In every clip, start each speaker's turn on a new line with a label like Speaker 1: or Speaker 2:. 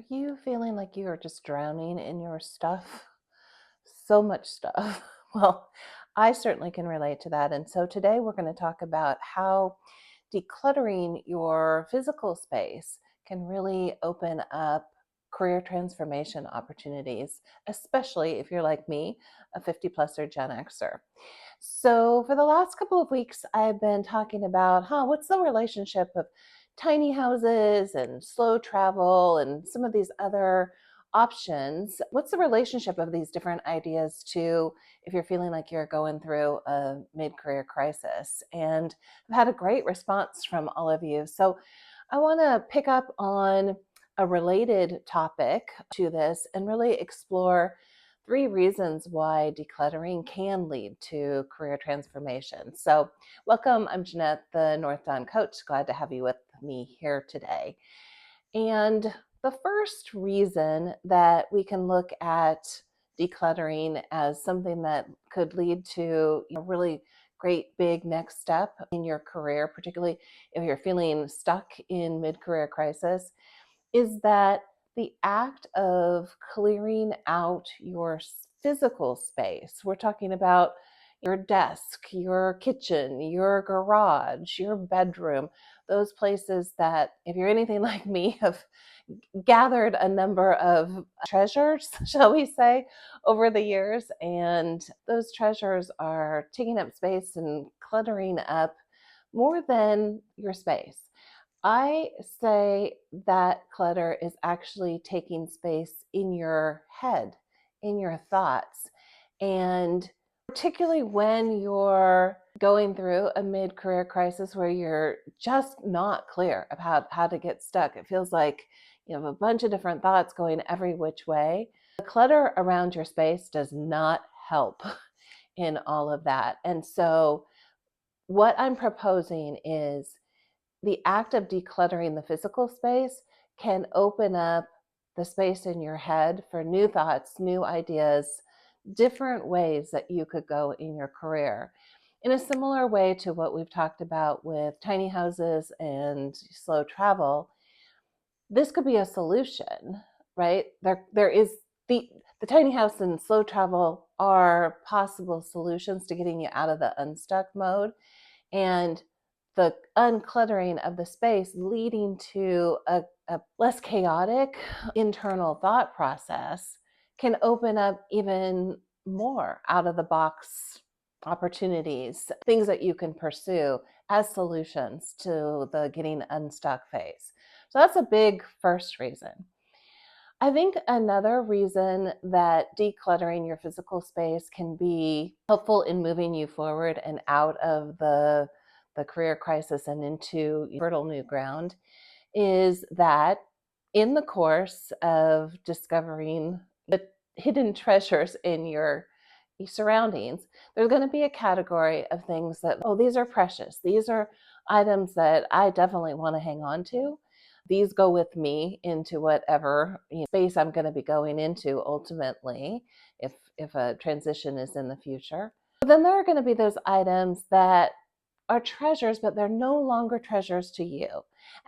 Speaker 1: Are you feeling like you are just drowning in your stuff? So much stuff. Well, I certainly can relate to that. And so today we're going to talk about how decluttering your physical space can really open up career transformation opportunities, especially if you're like me, a 50 plus or Gen Xer. So, for the last couple of weeks, I've been talking about, what's the relationship of tiny houses and slow travel and some of these other options? What's the relationship of these different ideas to if you're feeling like you're going through a mid career crisis? And I've had a great response from all of you. So, I want to pick up on a related topic to this and really explore 3 reasons why decluttering can lead to career transformation. So, welcome. I'm Jeanette, the North Dawn coach. Glad to have you with me here today. And the first reason that we can look at decluttering as something that could lead to a really great big next step in your career, particularly if you're feeling stuck in mid-career crisis, is that the act of clearing out your physical space, we're talking about your desk, your kitchen, your garage, your bedroom, those places that, if you're anything like me, have gathered a number of treasures, shall we say, over the years. And those treasures are taking up space and cluttering up more than your space. I say that clutter is actually taking space in your head, in your thoughts. And particularly when you're going through a mid-career crisis where you're just not clear about how to get stuck, it feels like you have a bunch of different thoughts going every which way. The clutter around your space does not help in all of that. And so what I'm proposing is the act of decluttering the physical space can open up the space in your head for new thoughts, new ideas, different ways that you could go in your career. In a similar way to what we've talked about with tiny houses and slow travel, this could be a solution, right? There is the tiny house and slow travel are possible solutions to getting you out of the unstuck mode, and the uncluttering of the space leading to a less chaotic internal thought process can open up even more out of the box opportunities, things that you can pursue as solutions to the getting unstuck phase. So that's a big first reason. I think another reason that decluttering your physical space can be helpful in moving you forward and out of the career crisis and into fertile new ground is that in the course of discovering the hidden treasures in your surroundings, there's going to be a category of things that, oh, these are precious. These are items that I definitely want to hang on to. These go with me into whatever space I'm going to be going into ultimately, if a transition is in the future. But then there are going to be those items that are treasures, but they're no longer treasures to you.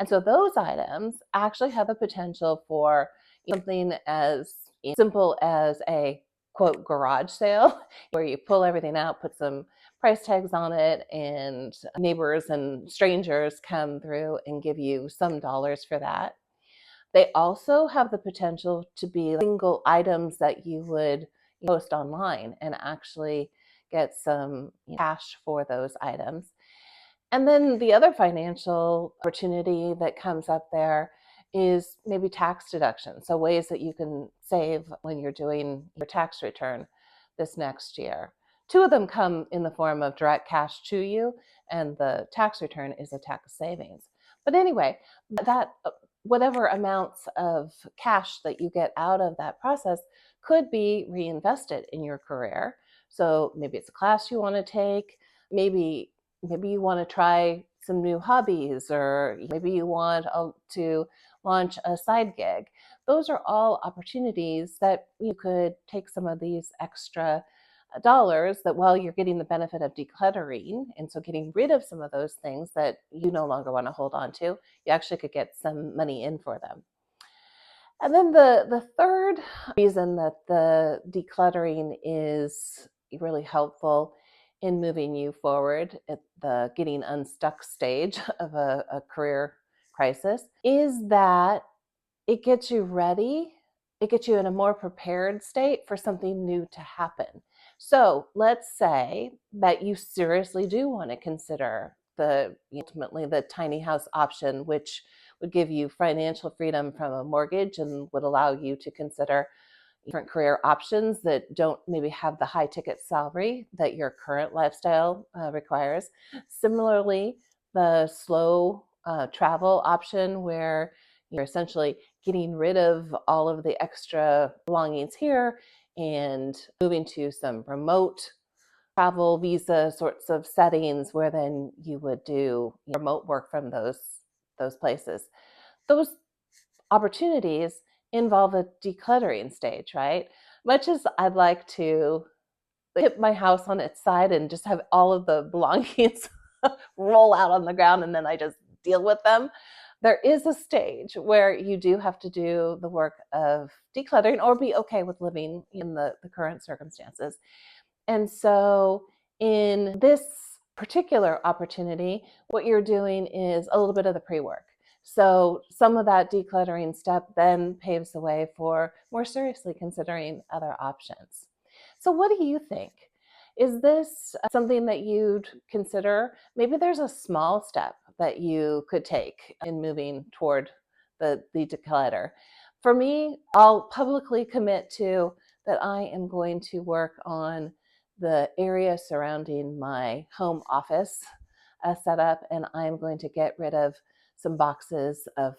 Speaker 1: And so those items actually have the potential for something as simple as a quote garage sale, where you pull everything out, put some price tags on it, and neighbors and strangers come through and give you some dollars for that. They also have the potential to be single items that you would post online and actually get some cash for those items. And then the other financial opportunity that comes up there is maybe tax deduction. So ways that you can save when you're doing your tax return this next year. Two of them come in the form of direct cash to you, and the tax return is a tax savings. But anyway, that whatever amounts of cash that you get out of that process could be reinvested in your career. So maybe it's a class you want to take, maybe you want to try some new hobbies, or maybe you want to launch a side gig. Those are all opportunities that you could take some of these extra dollars that while you're getting the benefit of decluttering, and so getting rid of some of those things that you no longer want to hold on to, you actually could get some money in for them. And then the third reason that the decluttering is really helpful in moving you forward at the getting unstuck stage of a career crisis is that it gets you ready. It gets you in a more prepared state for something new to happen. So let's say that you seriously do want to consider ultimately the tiny house option, which would give you financial freedom from a mortgage and would allow you to consider different career options that don't maybe have the high ticket salary that your current lifestyle requires. Similarly, the slow travel option where you're essentially getting rid of all of the extra belongings here and moving to some remote travel visa sorts of settings where then you would do remote work from those places. Those opportunities involve a decluttering stage, right? Much as I'd like to hit my house on its side and just have all of the belongings roll out on the ground and then I just deal with them, there is a stage where you do have to do the work of decluttering or be okay with living in the current circumstances. And so, in this particular opportunity, what you're doing is a little bit of the pre work. So, some of that decluttering step then paves the way for more seriously considering other options. So, what do you think? Is this something that you'd consider? Maybe there's a small step that you could take in moving toward the declutter. For me, I'll publicly commit to that I am going to work on the area surrounding my home office setup, and I'm going to get rid of some boxes of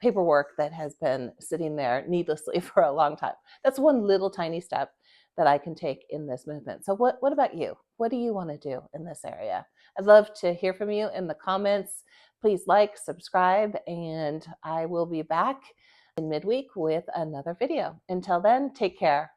Speaker 1: paperwork that has been sitting there needlessly for a long time. That's one little tiny step that I can take in this movement. So what about you? What do you want to do in this area? I'd love to hear from you in the comments. Please like, subscribe, and I will be back in midweek with another video. Until then, take care.